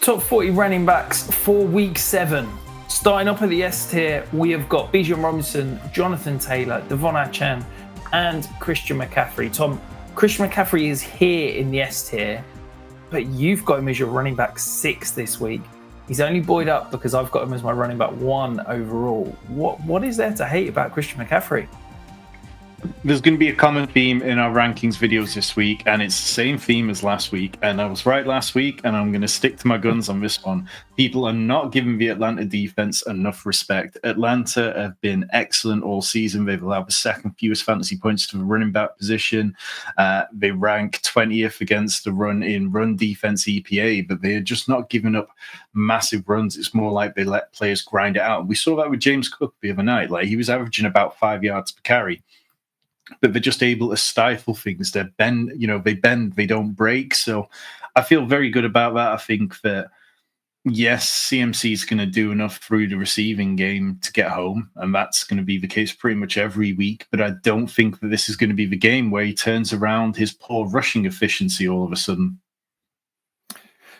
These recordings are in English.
Top 40 running backs for week 7. Starting up at the S tier, we have got Bijan Robinson, Jonathan Taylor, Devon Achane, and Christian McCaffrey. Tom, Christian McCaffrey is here in the S tier, but you've got him as your running back 6 this week. He's only buoyed up because I've got him as my running back 1 overall. What is there to hate about Christian McCaffrey? There's going to be a common theme in our rankings videos this week, and it's the same theme as last week. And I was right last week, and I'm going to stick to my guns on this one. People are not giving the Atlanta defense enough respect. Atlanta have been excellent all season. They've allowed the second fewest fantasy points to the running back position. They rank 20th against the run in run defense EPA, but they're just not giving up massive runs. It's more like they let players grind it out. We saw that with James Cook the other night. Like, he was averaging about 5 yards per carry. But they're just able to stifle things. They bend, they don't break. So I feel very good about that. I think that, yes, CMC is going to do enough through the receiving game to get home, and that's going to be the case pretty much every week. But I don't think that this is going to be the game where he turns around his poor rushing efficiency all of a sudden.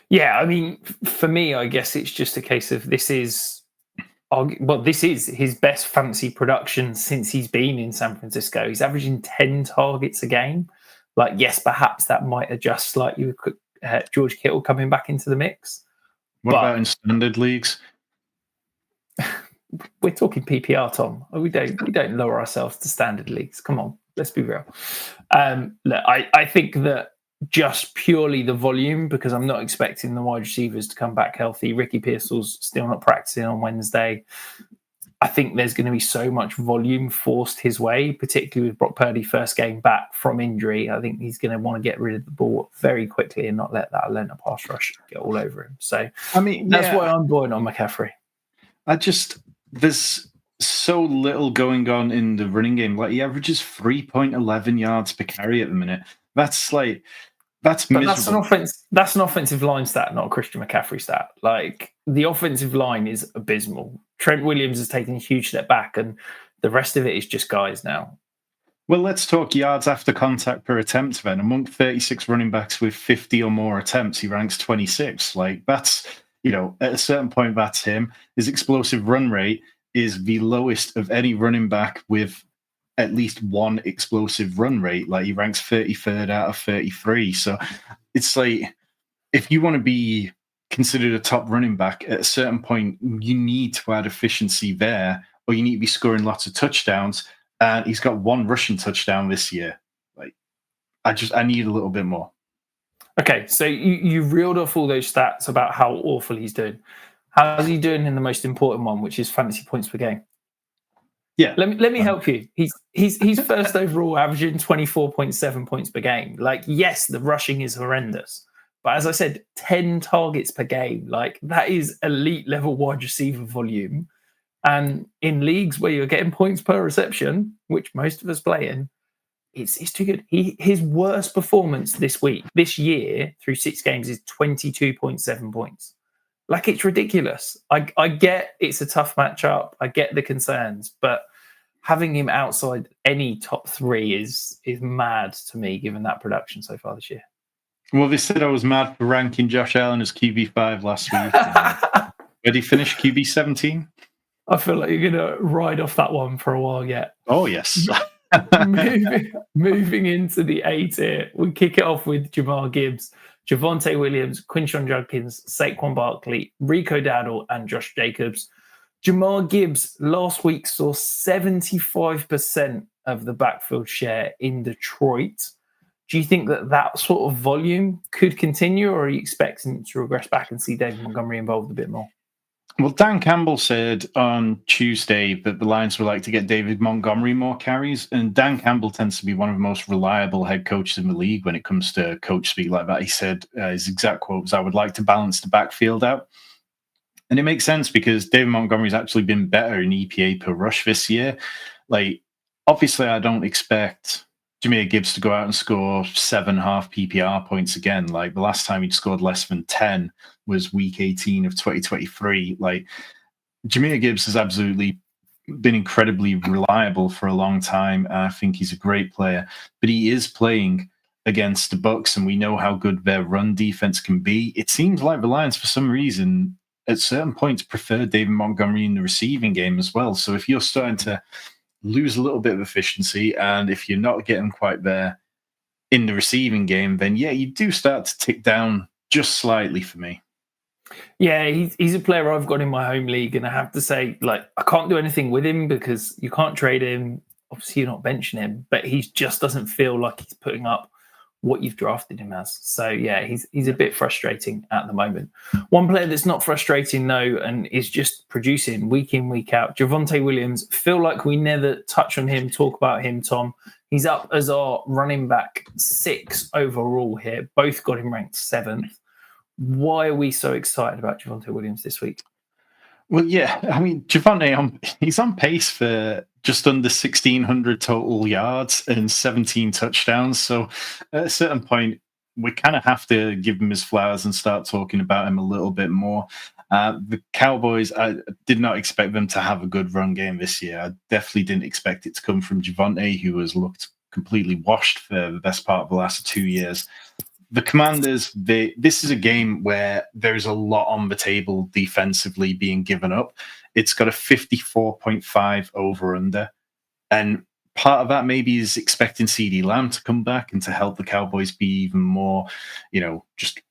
Yeah, I mean, for me, I guess it's just a case of this is his best fantasy production since he's been in San Francisco. He's averaging 10 targets a game. Like, yes, perhaps that might adjust slightly with George Kittle coming back into the mix. What about in standard leagues? We're talking PPR, Tom. We don't lower ourselves to standard leagues. Come on, let's be real. Look, I think that just purely the volume, because I'm not expecting the wide receivers to come back healthy. Ricky Pearsall's still not practicing on Wednesday. I think there's going to be so much volume forced his way, particularly with Brock Purdy first game back from injury. I think he's going to want to get rid of the ball very quickly and not let that Atlanta pass rush get all over him. So, I mean, that's why I'm buoyant on McCaffrey. There's so little going on in the running game. Like, he averages 3.11 yards per carry at the minute. That's miserable. That's an offensive line stat, not a Christian McCaffrey stat. Like, the offensive line is abysmal. Trent Williams has taken a huge step back, and the rest of it is just guys now. Well, let's talk yards after contact per attempt then. Among 36 running backs with 50 or more attempts, he ranks 26. Like, that's, at a certain point, that's him. His explosive run rate is the lowest of any running back with at least one explosive run rate. Like, he ranks 33rd out of 33. So it's like, if you want to be considered a top running back, at a certain point, you need to add efficiency there, or you need to be scoring lots of touchdowns. And he's got 1 rushing touchdown this year. Like, I need a little bit more. Okay, so you reeled off all those stats about how awful he's doing. How's he doing in the most important one, which is fantasy points per game? Yeah, let me help you. He's first overall, averaging 24.7 points per game. Like, yes, the rushing is horrendous, but as I said, 10 targets per game. Like, that is elite level wide receiver volume. And in leagues where you're getting points per reception, which most of us play in, it's too good. His worst performance this year through 6 games is 22.7 points. Like, it's ridiculous. I get it's a tough matchup. I get the concerns, but having him outside any top 3 is mad to me, given that production so far this year. Well, they said I was mad for ranking Josh Allen as QB5 last week. Did he finish QB17? I feel like you're going to ride off that one for a while yet. Oh, yes. Moving into the A tier, we kick it off with Jahmyr Gibbs, Javonte Williams, Quinshon Judkins, Saquon Barkley, Rico Dowdle, and Josh Jacobs. Jahmyr Gibbs last week saw 75% of the backfield share in Detroit. Do you think that sort of volume could continue, or are you expecting to regress back and see David Montgomery involved a bit more? Well, Dan Campbell said on Tuesday that the Lions would like to get David Montgomery more carries, and Dan Campbell tends to be one of the most reliable head coaches in the league when it comes to coach speak like that. He said, his exact quote was, "I would like to balance the backfield out." And it makes sense because David Montgomery's actually been better in EPA per rush this year. Like, obviously, I don't expect Jahmyr Gibbs to go out and score 7 half PPR points again. Like, the last time he'd scored less than 10 was week 18 of 2023. Like, Jahmyr Gibbs has absolutely been incredibly reliable for a long time. I think he's a great player, but he is playing against the Bucks, and we know how good their run defense can be. It seems like the Lions, for some reason, at certain points, prefer David Montgomery in the receiving game as well. So if you're starting to lose a little bit of efficiency, and if you're not getting quite there in the receiving game, then yeah, you do start to tick down just slightly for me. Yeah, he's a player I've got in my home league, and I have to say, like, I can't do anything with him because you can't trade him. Obviously, you're not benching him, but he just doesn't feel like he's putting up what you've drafted him as. So yeah, he's a bit frustrating at the moment. One player that's not frustrating though, and is just producing week in, week out, Javonte Williams. Feel like we never touch on him, talk about him, Tom. He's up as our running back 6 overall here. Both got him ranked 7th. Why are we so excited about Javonte Williams this week? Well, yeah, I mean, Javonte, he's on pace for just under 1,600 total yards and 17 touchdowns. So at a certain point, we kind of have to give him his flowers and start talking about him a little bit more. The Cowboys, I did not expect them to have a good run game this year. I definitely didn't expect it to come from Javonte, who has looked completely washed for the best part of the last 2 years. The Commanders, this is a game where there's a lot on the table defensively being given up. It's got a 54.5 over-under. And part of that maybe is expecting CeeDee Lamb to come back and to help the Cowboys be even more, just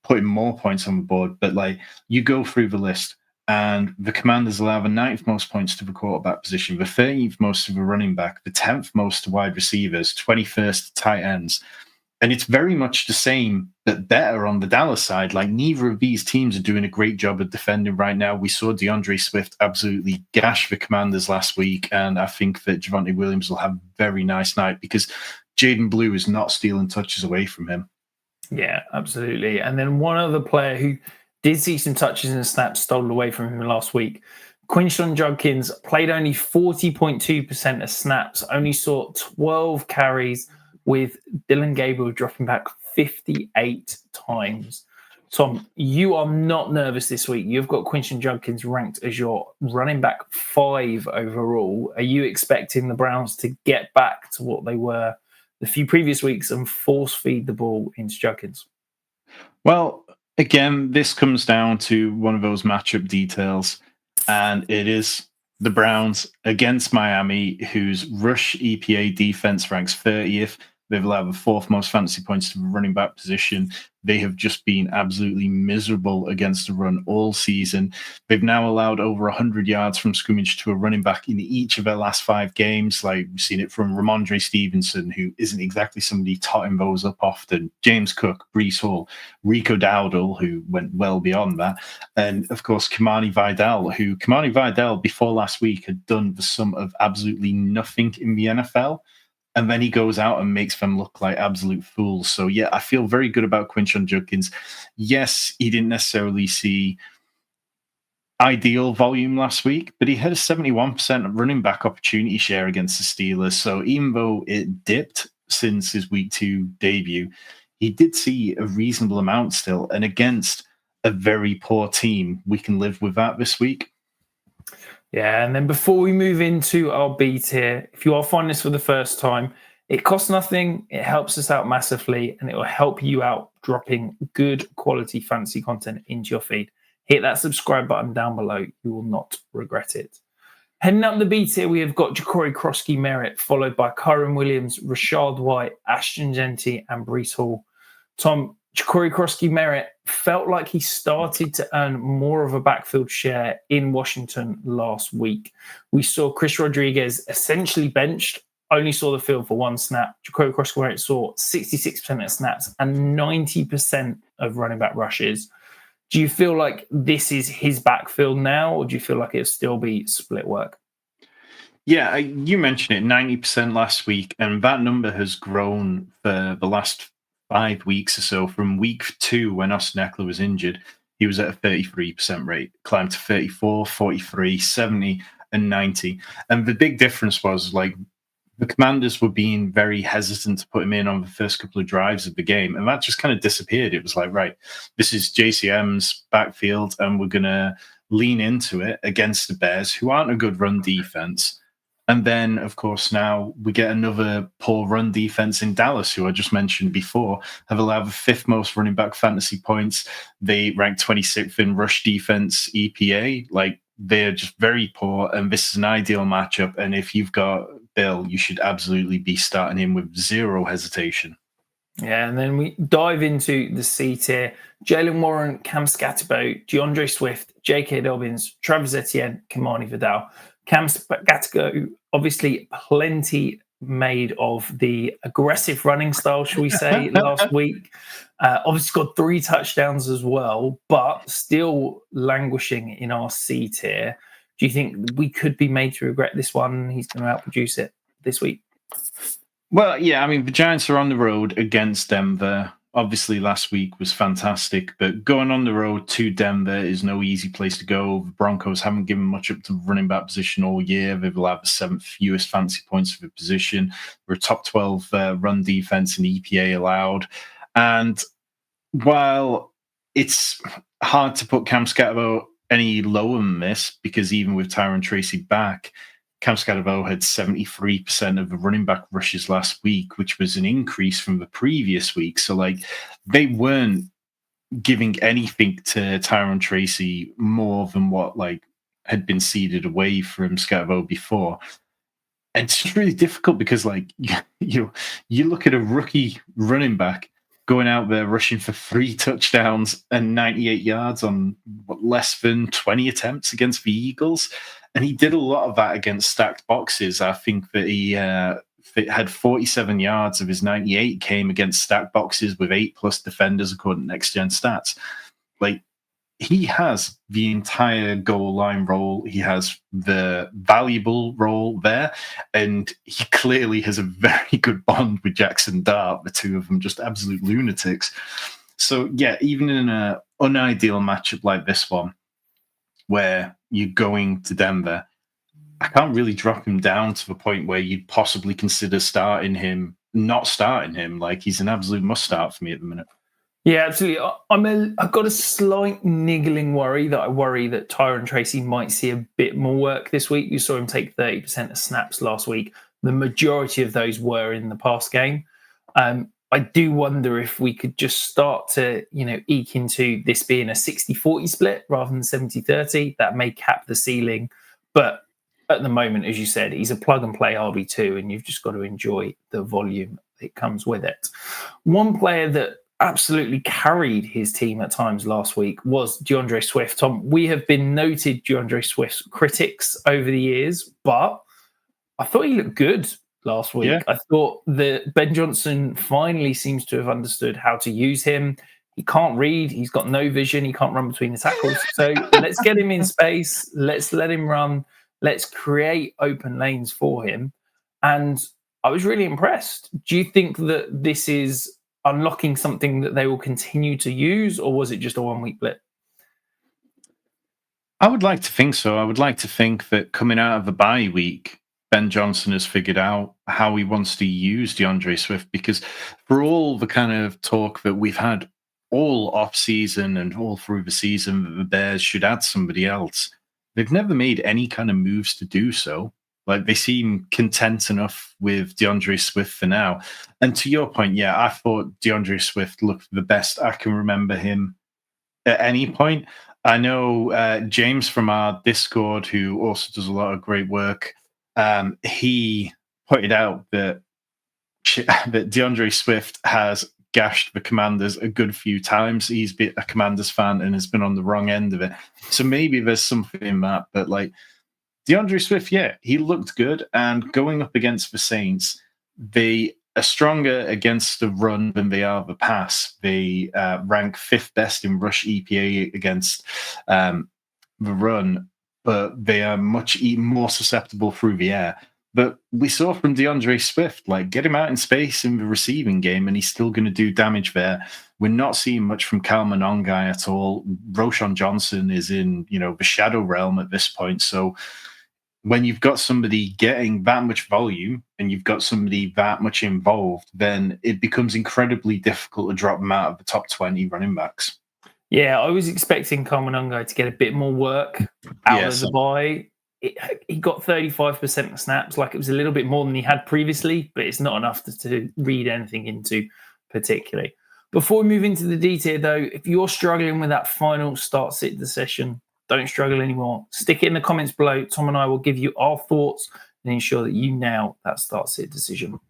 putting more points on the board. But like, you go through the list, and the Commanders allow the 9th most points to the quarterback position, the 13th most to the running back, the 10th most to wide receivers, 21st to tight ends. And it's very much the same, but better on the Dallas side. Like, neither of these teams are doing a great job of defending right now. We saw DeAndre Swift absolutely gash the Commanders last week, and I think that Javonte Williams will have a very nice night because Jaden Blue is not stealing touches away from him. Yeah, absolutely. And then one other player who did see some touches and snaps stolen away from him last week, Quinshon Judkins, played only 40.2% of snaps, only saw 12 carries, with Dylan Gabriel dropping back 58 times. Tom, you are not nervous this week. You've got Quinshon Judkins ranked as your running back 5 overall. Are you expecting the Browns to get back to what they were the few previous weeks and force feed the ball into Judkins? Well, again, this comes down to one of those matchup details, and it is the Browns against Miami, whose rush EPA defense ranks 30th. They've allowed the 4th most fantasy points to the running back position. They have just been absolutely miserable against the run all season. They've now allowed over 100 yards from scrimmage to a running back in each of their last 5 games. Like, we've seen it from Ramondre Stevenson, who isn't exactly somebody totting those up often, James Cook, Breece Hall, Rico Dowdle, who went well beyond that, and of course Kimani Vidal before last week had done the sum of absolutely nothing in the NFL. And then he goes out and makes them look like absolute fools. So, yeah, I feel very good about Quinshon Judkins. Yes, he didn't necessarily see ideal volume last week, but he had a 71% running back opportunity share against the Steelers. So even though it dipped since his week 2 debut, he did see a reasonable amount still. And against a very poor team, we can live with that this week. Yeah, and then before we move into our beat here, if you are finding this for the first time, it costs nothing, it helps us out massively, and it will help you out dropping good quality fantasy content into your feed. Hit that subscribe button down below. You will not regret it. Heading up the beat here, we have got Jacory Croskey-Merritt, followed by Kyren Williams, Rashad White, Ashton Genty, and Breece Hall. Tom, Jacory Croskey-Merritt felt like he started to earn more of a backfield share in Washington last week. We saw Chris Rodriguez essentially benched, only saw the field for 1 snap. Jacory Croskey-Merritt saw 66% of snaps and 90% of running back rushes. Do you feel like this is his backfield now, or do you feel like it'll still be split work? Yeah, you mentioned it, 90% last week, and that number has grown for the last 5 weeks or so. From week 2, when Austin Eckler was injured, he was at a 33% rate, climbed to 34, 43, 70, and 90. And the big difference was, like, the Commanders were being very hesitant to put him in on the first couple of drives of the game, and that just kind of disappeared. It was like, right, this is JCM's backfield, and we're going to lean into it against the Bears, who aren't a good run defense. And then, of course, now we get another poor run defense in Dallas, who I just mentioned before, have allowed the 5th most running back fantasy points. They rank 26th in rush defense EPA. Like, they're just very poor, and this is an ideal matchup. And if you've got Bill, you should absolutely be starting him with zero hesitation. Yeah, and then we dive into the C tier. Jalen Warren, Cam Scatterbo, DeAndre Swift, J.K. Dobbins, Travis Etienne, Kamani Vidal. Cam Scatterbo, obviously plenty made of the aggressive running style, shall we say, last week. Obviously got 3 touchdowns as well, but still languishing in our C tier. Do you think we could be made to regret this one? He's going to outproduce it this week. Well, yeah, I mean, the Giants are on the road against Denver. Obviously, last week was fantastic, but going on the road to Denver is no easy place to go. The Broncos haven't given much up to the running back position all year. They've allowed the 7th fewest fantasy points for the position. We're a top 12 run defense in EPA allowed. And while it's hard to put Cam Scatterbo any lower than this, because even with Tyron Tracy back, Cam Scatterbo had 73% of the running back rushes last week, which was an increase from the previous week. So, like, they weren't giving anything to Tyron Tracy more than what, like, had been seeded away from Scatterbo before. And it's just really difficult because, like, you look at a rookie running back going out there rushing for 3 touchdowns and 98 yards on less than 20 attempts against the Eagles. And he did a lot of that against stacked boxes. I think that he had 47 yards of his 98 came against stacked boxes with 8+ defenders, according to Next Gen Stats. Like, he has the entire goal line role. He has the valuable role there. And he clearly has a very good bond with Jackson Dart, the two of them just absolute lunatics. So, yeah, even in an unideal matchup like this one, where you're going to Denver, I can't really drop him down to the point where you'd possibly consider not starting him. Like, he's an absolute must start for me at the minute. Yeah, absolutely. I've got a slight niggling worry that Tyron Tracy might see a bit more work this week. You saw him take 30% of snaps last week. The majority of those were in the past game. I do wonder if we could just start to, eke into this being a 60-40 split rather than 70-30. That may cap the ceiling. But at the moment, as you said, he's a plug-and-play RB2, and you've just got to enjoy the volume that comes with it. One player that absolutely carried his team at times last week was DeAndre Swift. Tom, we have been noted DeAndre Swift's critics over the years, but I thought he looked good last week. Yeah. I thought that Ben Johnson finally seems to have understood how to use him. He can't read. He's got no vision. He can't run between the tackles. So let's get him in space. Let's let him run. Let's create open lanes for him. And I was really impressed. Do you think that this is unlocking something that they will continue to use, or was it just a 1-week blip? I would like to think so. I would like to think that coming out of the bye week, Ben Johnson has figured out how he wants to use DeAndre Swift, because for all the kind of talk that we've had all off-season and all through the season that the Bears should add somebody else, they've never made any kind of moves to do so. Like, they seem content enough with DeAndre Swift for now. And to your point, yeah, I thought DeAndre Swift looked the best I can remember him at any point. I know James from our Discord, who also does a lot of great work, he pointed out that DeAndre Swift has gashed the Commanders a good few times. He's been a Commanders fan and has been on the wrong end of it. So maybe there's something in that. But, like, DeAndre Swift, yeah, he looked good. And going up against the Saints, they are stronger against the run than they are the pass. They rank 5th best in rush EPA against the run, but they are much more susceptible through the air. But we saw from DeAndre Swift, like, get him out in space in the receiving game, and he's still going to do damage there. We're not seeing much from Kyle Monongai at all. Roschon Johnson is in, the shadow realm at this point. So when you've got somebody getting that much volume and you've got somebody that much involved, then it becomes incredibly difficult to drop them out of the top 20 running backs. Yeah, I was expecting Kyle Monongai to get a bit more work out of the bye. he got 35% of snaps. Like, it was a little bit more than he had previously, but it's not enough to read anything into particularly. Before we move into the detail, though, if you're struggling with that final start-sit decision, don't struggle anymore. Stick it in the comments below. Tom and I will give you our thoughts and ensure that you nail that start-sit decision.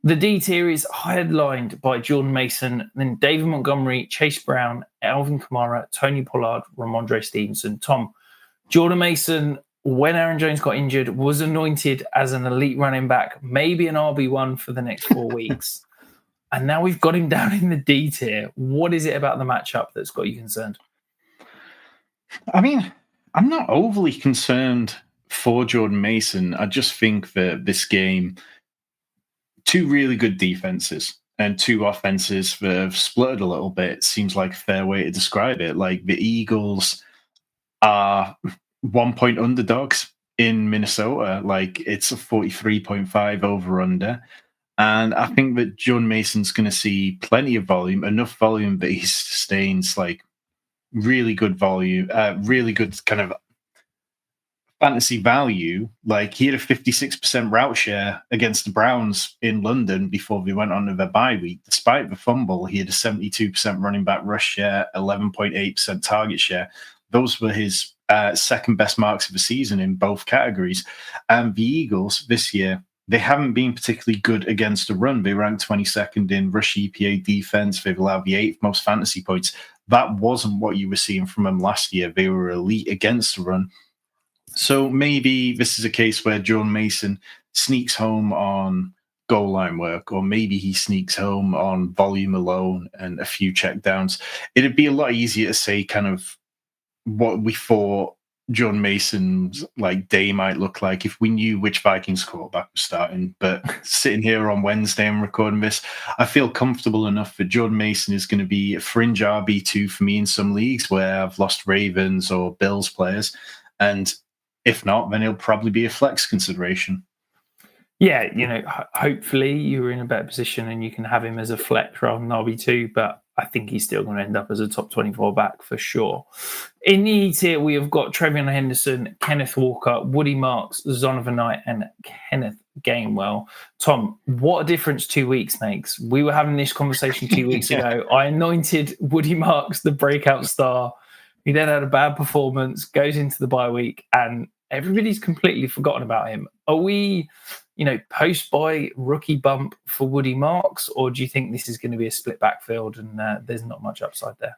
The D tier is headlined by Jordan Mason, then David Montgomery, Chase Brown, Alvin Kamara, Tony Pollard, Ramondre Stevenson. Tom, Jordan Mason, when Aaron Jones got injured, was anointed as an elite running back, maybe an RB1 for the next 4 weeks. And now we've got him down in the D tier. What is it about the matchup that's got you concerned? I mean, I'm not overly concerned for Jordan Mason. I just think that this game, two really good defenses and two offenses that have split a little bit seems like a fair way to describe it. Like, the Eagles are 1 point underdogs in Minnesota. Like, it's a 43.5 over under. And I think that Jordan Mason's going to see plenty of volume, enough volume that he sustains like really good volume, really good kind of fantasy value. Like, he had a 56% route share against the Browns in London before we went on to their bye week. Despite the fumble, he had a 72% running back rush share, 11.8% target share. Those were his second best marks of the season in both categories. And the Eagles this year, they haven't been particularly good against the run. They ranked 22nd in rush EPA defense. They've allowed the 8th most fantasy points. That wasn't what you were seeing from them last year. They were elite against the run. So maybe this is a case where Jordan Mason sneaks home on goal line work, or maybe he sneaks home on volume alone and a few checkdowns. It'd be a lot easier to say kind of what we thought Jordan Mason's like day might look like if we knew which Vikings quarterback was starting. But sitting here on Wednesday and recording this, I feel comfortable enough that Jordan Mason is going to be a fringe RB2 for me in some leagues where I've lost Ravens or Bills players. And if not, then he'll probably be a flex consideration. Yeah, you know, hopefully you're in a better position and you can have him as a flex rather than RB2, but I think he's still going to end up as a top 24 back for sure. In the E tier, we have got Trevion Henderson, Kenneth Walker, Woody Marks, Zonovan Knight, and Kenneth Gainwell. Tom, what a difference 2 weeks makes. We were having this conversation 2 weeks ago. I anointed Woody Marks the breakout star. He then had a bad performance, goes into the bye week, and everybody's completely forgotten about him. Are we, you know, post-bye rookie bump for Woody Marks, or do you think this is going to be a split backfield and there's not much upside there?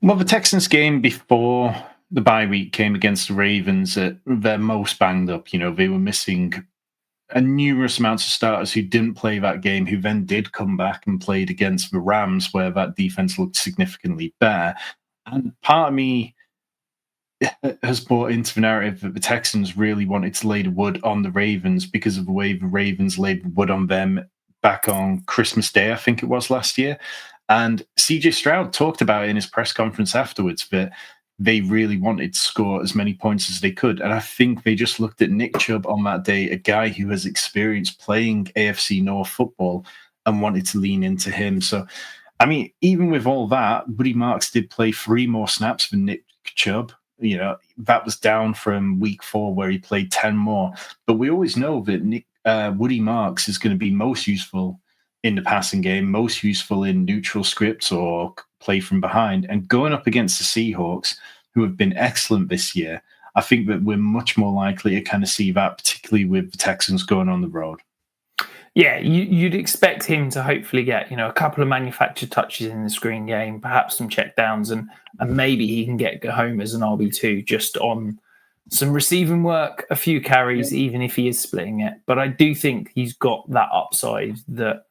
Well, the Texans game before the bye week came against the Ravens at their most banged up. You know, they were missing a numerous amounts of starters who didn't play that game, who then did come back and played against the Rams, where that defense looked significantly better. And part of me has bought into the narrative that the Texans really wanted to lay the wood on the Ravens because of the way the Ravens laid the wood on them back on Christmas Day, I think it was last year. And CJ Stroud talked about it in his press conference afterwards that they really wanted to score as many points as they could. And I think they just looked at Nick Chubb on that day, a guy who has experience playing AFC North football, and wanted to lean into him. So, I mean, even with all that, Woody Marks did play 3 more snaps than Nick Chubb. You know, that was down from week 4 where he played 10 more. But we always know that Woody Marks is going to be most useful in the passing game, most useful in neutral scripts or play from behind. And going up against the Seahawks, who have been excellent this year, I think that we're much more likely to kind of see that, particularly with the Texans going on the road. Yeah, you'd expect him to hopefully get, you know, a couple of manufactured touches in the screen game, perhaps some checkdowns, and maybe he can get home as an RB2 just on some receiving work, a few carries, even if he is splitting it. But I do think he's got that upside that,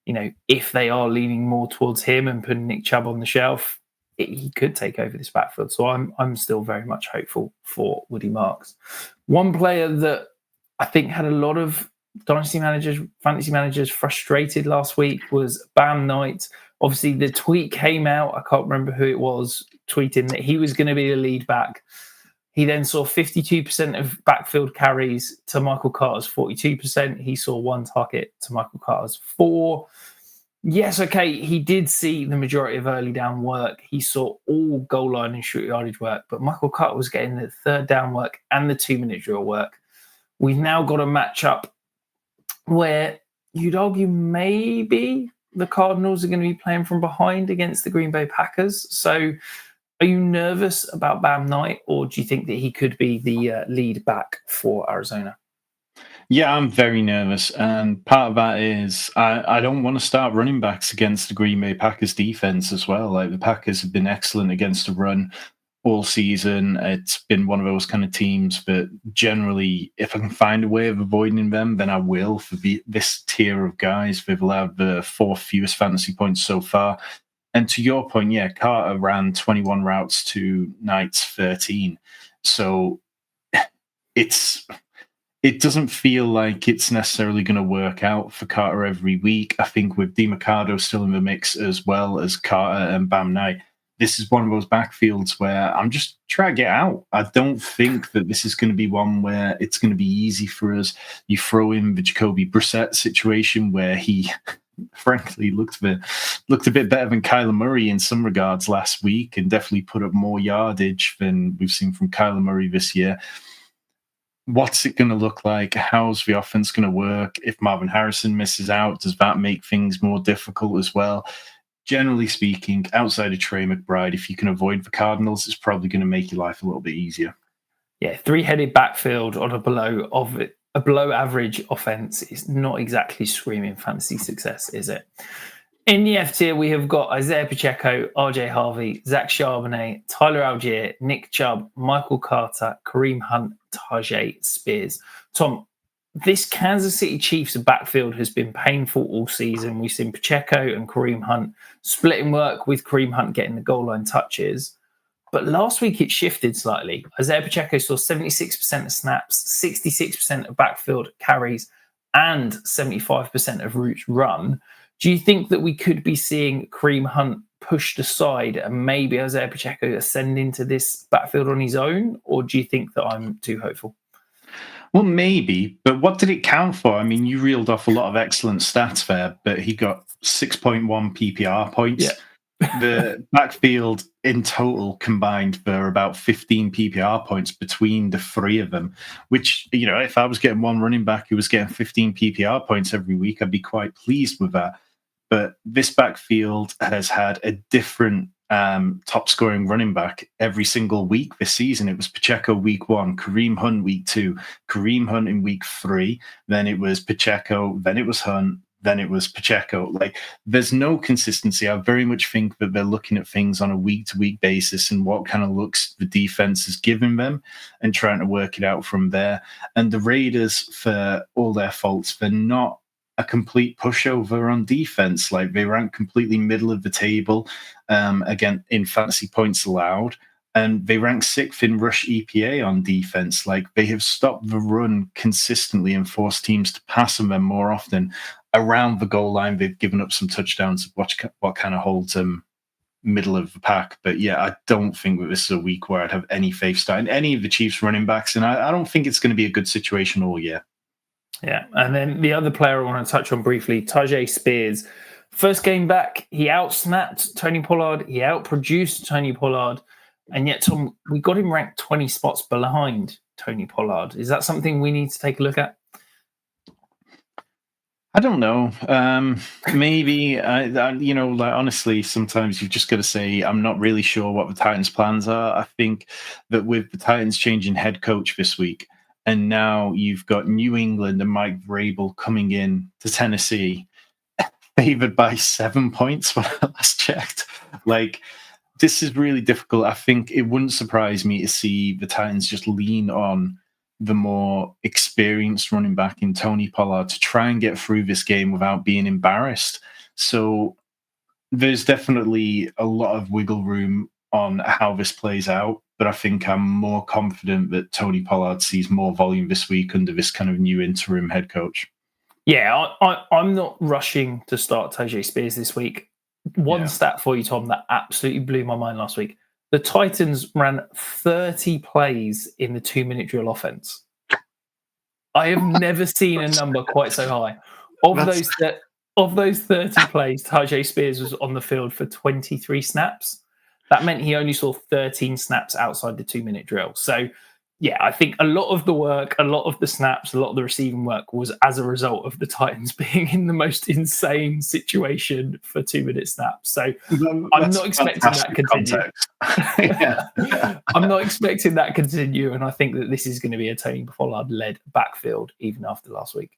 you know, if they are leaning more towards him and putting Nick Chubb on the shelf, he could take over this backfield. So I'm still very much hopeful for Woody Marks. One player that I think had a lot of fantasy managers frustrated last week was Bam Knight. Obviously, the tweet came out. I can't remember who it was tweeting that he was going to be the lead back. He then saw 52% of backfield carries to Michael Carter's 42%. He saw 1 target to Michael Carter's 4. Yes, okay. He did see the majority of early down work. He saw all goal line and shoot yardage work, but Michael Carter was getting the third down work and the 2-minute drill work. We've now got a matchup where you'd argue maybe the Cardinals are going to be playing from behind against the Green Bay Packers. So are you nervous about Bam Knight, or do you think that he could be the lead back for Arizona? Yeah, I'm very nervous. And part of that is I don't want to start running backs against the Green Bay Packers defense as well. Like, the Packers have been excellent against the run all season. It's been one of those kind of teams that generally, if I can find a way of avoiding them, then I will for this tier of guys. They've allowed the 4th fewest fantasy points so far. And to your point, yeah, Carter ran 21 routes to Knight's 13. So it doesn't feel like it's necessarily going to work out for Carter every week. I think with DeMarcado still in the mix, as well as Carter and Bam Knight, this is one of those backfields where I'm just trying to get out. I don't think that this is going to be one where it's going to be easy for us. You throw in the Jacoby Brissett situation where he frankly looked a bit better than Kyler Murray in some regards last week, and definitely put up more yardage than we've seen from Kyler Murray this year. What's it going to look like? How's the offense going to work? If Marvin Harrison misses out, does that make things more difficult as well? Generally speaking, outside of Trey McBride, if you can avoid the Cardinals, it's probably going to make your life a little bit easier. Yeah, 3-headed backfield on a below average offense is not exactly screaming fantasy success, is it? In the F tier, we have got Isaiah Pacheco, RJ Harvey, Zach Charbonnet, Tyler Algier, Nick Chubb, Michael Carter, Kareem Hunt, Tajay Spears. Tom, this Kansas City Chiefs backfield has been painful all season. We've seen Pacheco and Kareem Hunt splitting work, with Kareem Hunt getting the goal line touches. But last week it shifted slightly. Isaiah Pacheco saw 76% of snaps, 66% of backfield carries, and 75% of routes run. Do you think that we could be seeing Kareem Hunt pushed aside and maybe Isaiah Pacheco ascend into this backfield on his own? Or do you think that I'm too hopeful? Well, maybe, but what did it count for? I mean, you reeled off a lot of excellent stats there, but he got 6.1 PPR points. Yeah. The backfield in total combined for about 15 PPR points between the three of them, which, if I was getting one running back who was getting 15 PPR points every week, I'd be quite pleased with that. But this backfield has had a different top scoring running back every single week this season. It was Pacheco week 1, Kareem Hunt week 2, Kareem Hunt in week 3, then it was Pacheco, then it was Hunt, then it was Pacheco. Like, there's no consistency. I very much think that they're looking at things on a week-to-week basis and what kind of looks the defense is giving them and trying to work it out from there. And the Raiders, for all their faults, they're not a complete pushover on defense. Like, they rank completely middle of the table, again, in fantasy points allowed. And they rank 6th in rush EPA on defense. Like, they have stopped the run consistently and forced teams to pass on them more often. Around the goal line, they've given up some touchdowns, what kind of holds them middle of the pack. But yeah, I don't think that this is a week where I'd have any faith starting any of the Chiefs running backs. And I don't think it's going to be a good situation all year. Yeah, and then the other player I want to touch on briefly, Tajay Spears. First game back, he outsnapped Tony Pollard. He outproduced Tony Pollard. And yet, Tom, we got him ranked 20 spots behind Tony Pollard. Is that something we need to take a look at? I don't know. Maybe, honestly, sometimes you've just got to say, I'm not really sure what the Titans' plans are. I think that with the Titans changing head coach this week, and now you've got New England and Mike Vrabel coming in to Tennessee, favored by 7 points when I last checked. Like, this is really difficult. I think it wouldn't surprise me to see the Titans just lean on the more experienced running back in Tony Pollard to try and get through this game without being embarrassed. So there's definitely a lot of wiggle room on how this plays out, but I think I'm more confident that Tony Pollard sees more volume this week under this kind of new interim head coach. Yeah, I'm not rushing to start Tajay Spears this week. One stat for you, Tom, that absolutely blew my mind last week. The Titans ran 30 plays in the 2-minute drill offense. I have never seen a number quite so high. Of of those 30 plays, Tajay Spears was on the field for 23 snaps. That meant he only saw 13 snaps outside the 2-minute drill. So, yeah, I think a lot of the work, a lot of the snaps, a lot of the receiving work was as a result of the Titans being in the most insane situation for 2-minute snaps. So I'm not expecting that continue. I'm not expecting that continue. And I think that this is going to be a Tony Pollard-led backfield even after last week.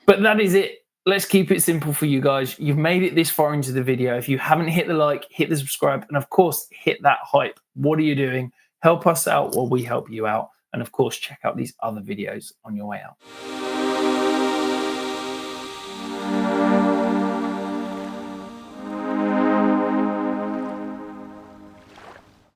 But that is it. Let's keep it simple for you guys. You've made it this far into the video. If you haven't hit the like, hit the subscribe, and of course, hit that hype. What are you doing? Help us out while we help you out. And of course, check out these other videos on your way out.